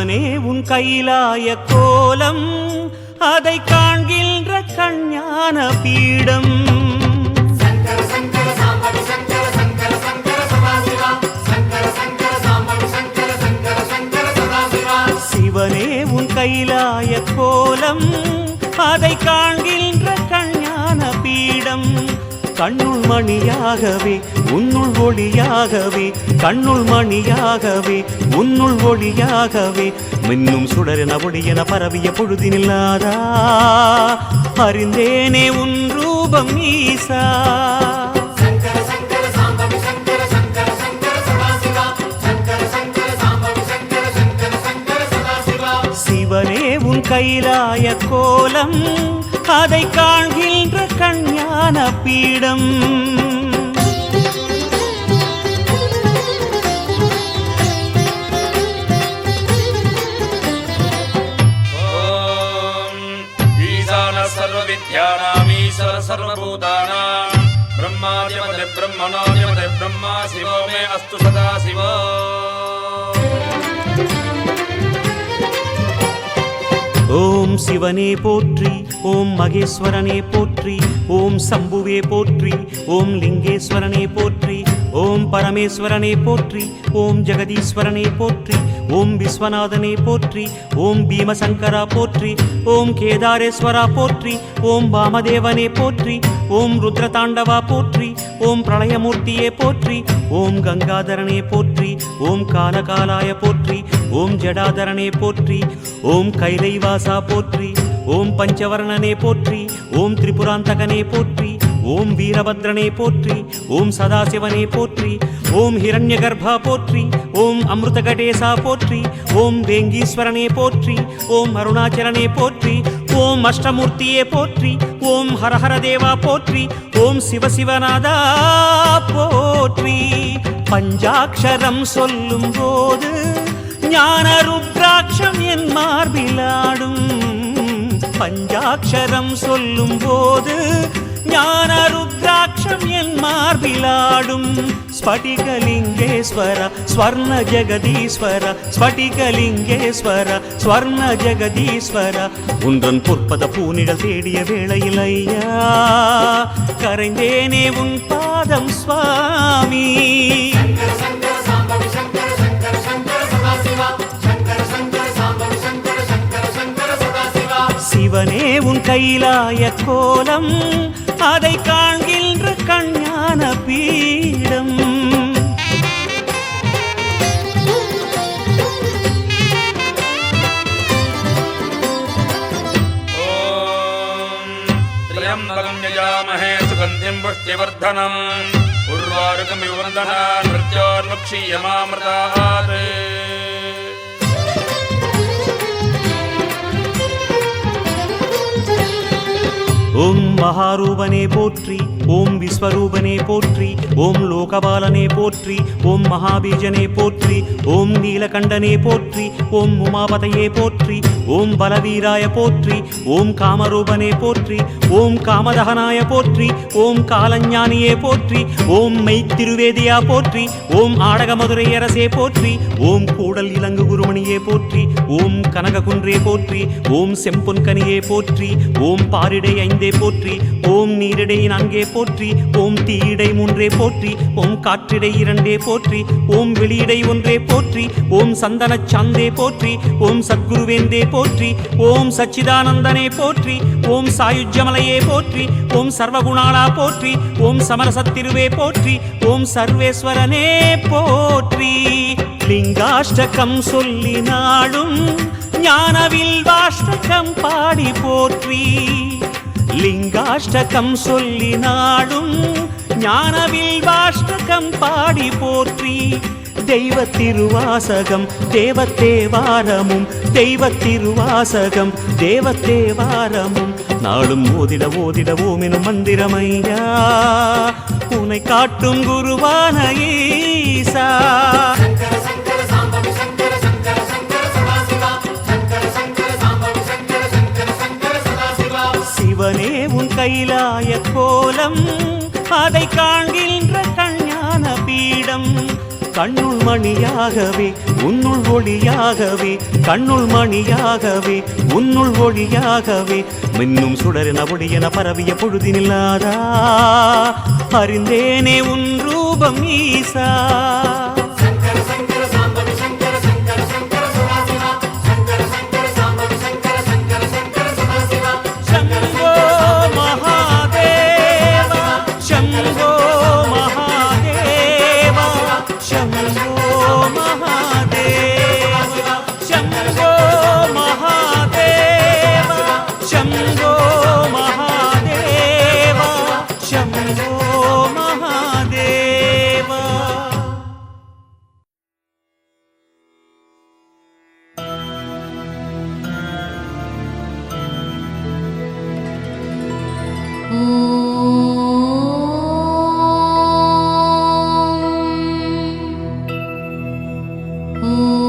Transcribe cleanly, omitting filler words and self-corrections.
சிவனே உன் கைலாய கோலம் அதை காண்கின்ற கஞ்ஞான பீடம் சிவனே உன் கைலாய கோலம் அதை காண்கின்ற கஞ்ஞான பீடம் கண்ணுள் மணியாகவே உன்னுள் ஒளியாகவே கண்ணுள் மணியாகவே உன்னுள் ஒளியாகவே மின்னும் சுடரென ஒளியென பரவிய பொழுதினில்லாதா அறிந்தேனே உன் ரூபம் ஈசா சிவனே உன் கைலாய கோலம் அதை காண்கின்ற கஞ்ஞான பீடம் सर्वविद्यानामीश्वर सर्वभूतानां ब्रह्मादिपते ब्रह्मणोदिपते ब्रह्मा शिवो मे अस्तु सदा शिवो ஓம் சிவனே போற்றி ஓம் மகேஸ்வரனே போற்றி ஓம் சம்புவே போற்றி ஓம் லிங்கேஸ்வரனே போற்றி ஓம் பரமேஸ்வரனே போற்றி ஓம் ஜெகதீஸ்வரனே போற்றி ஓம் விஸ்வநாதனே போற்றி ஓம் பீமசங்கரா போற்றி ஓம் கேதாரேஸ்வரா போற்றி ஓம் வாமதேவனே போற்றி ஓம் ருத்ரதாண்டவா போற்றி ஓம் பிரளயமூர்த்தியே போற்றி ஓம் கங்காதரனே போற்றி ஓம் காலகாலாய போற்றி ஓம் ஜடாதரனே போற்றி ஓம் கைலைவாசா போற்றி ஓம் பஞ்சவர்ணனே போற்றி ஓம் திரிபுராந்தகனே போற்றி ஓம் வீரபத்ரனே போற்றி ஓம் சதாசிவனே போற்றி ஓம் ஹிரண்யகர்பா போற்றி ஓம் அமிர்தகடேசா போற்றி ஓம் வேங்கீஸ்வரனே போற்றி ஓம் அருணாச்சலனே போற்றி ஓம் அஷ்டமூர்த்தியே போற்றி ஓம் ஹரஹர தேவா போற்றி ஓம் சிவசிவநாதா போற்றி பஞ்சாட்சரம் சொல்லும் போது ஞான ருத்ராட்சம் என் மார்பிலாடும் பஞ்சாட்சரம் சொல்லும் போது ஞான ருத்ராட்சம் என் மார்பிலாடும் ஸ்படிகலிங்கேஸ்வர ஸ்வர்ண ஜெகதீஸ்வர ஸ்படிகலிங்கேஸ்வர ஸ்வர்ண ஜெகதீஸ்வர உன்றன் பொற்பத பூனிடல் தேடிய வேளையில் ஐயா கரைந்தேனே உன் பாதம் சுவாமி சிவனே உன் கைலாய கோலம் அதை காண்கின்ற கஞ்ஞான பீடம் त्र्यम्बकं यजामहे सुगन्धिं पुष्टिवर्धनम् उर्वारुकमिव वन्दनान् मृत्योर्मुक्षीयमामृतात् ஓம் மகாரூபனே போற்றி ஓம் விஸ்வரூபனே போற்றி ஓம் லோகபாலனே போற்றி ஓம் மகாபீஜனே போற்றி ஓம் நீலகண்டனே போற்றி ஓம் உமாபதையே போற்றி ஓம் பலவீராய போற்றி ஓம் காமரூபனே போற்றி ஓம் காமதகனாய போற்றி ஓம் காலஞானியே போற்றி ஓம் மெய்த்திருவேதியா போற்றி ஓம் ஆடகமதுரையரசே போற்றி ஓம் கூடல் இலங்கு குருமணியே போற்றி ஓம் கனககுன்றே போற்றி ஓம் செம்பொன்கனியே போற்றி ஓம் பாரிடை ஐந்தே போற்றி ஓம் நீரிடை நான்கே போற்றி ஓம் தீயிடை மூன்றே போற்றி ஓம் காற்றிடை இரண்டே போற்றி ஓம் வெளியிடை ஒன்றே போற்றி ஓம் சந்தன சாந்தே போற்றி ஓம் சத்குருவேந்தே போற்றி ஓம் சச்சிதானந்தனே போற்றி ஓம் சாயுஜ்யமலையே போற்றி ஓம் சர்வகுணாளா போற்றி ஓம் சமரசத்திருவே போற்றி ஓம் சர்வேஸ்வரனே போற்றி லிங்காஷ்டகம் சொல்லி நாடும் ஞானவில் வாஷ்டகம் பாடி போற்றி லிங்காஷ்டகம் சொல்லி நாடும் ஞானவில் வாஷ்டகம் பாடி போற்றி தெய்வத்திருவாசகம் தேவத்தேவாரமும் தெய்வத்திருவாசகம் தேவத்தேவாரமும் நாளும் ஓதிட ஓதிட ஓமெனும் மந்திரமையா உனை காட்டும் குருவான ஈசா சிவனே உன் கைலாய கோலம் அதை காண்கின்ற கஞ்ஞான பீடம் கண்ணுள் மணியாகவே உன்னுள் ஒளியாகவே கண்ணுள் மணியாகவே உன்னுள் ஒளியாகவே மின்னும் சுடரென ஒளியென பரவிய பொழுதினில்லாதா அறிந்தேனே உன் ரூபம் ஈசா शम्भो महादेव शम्भो महादेव शम्भो महादेव शम्भो महादेव शम्भो महादेव शम्भो महादेव ॐ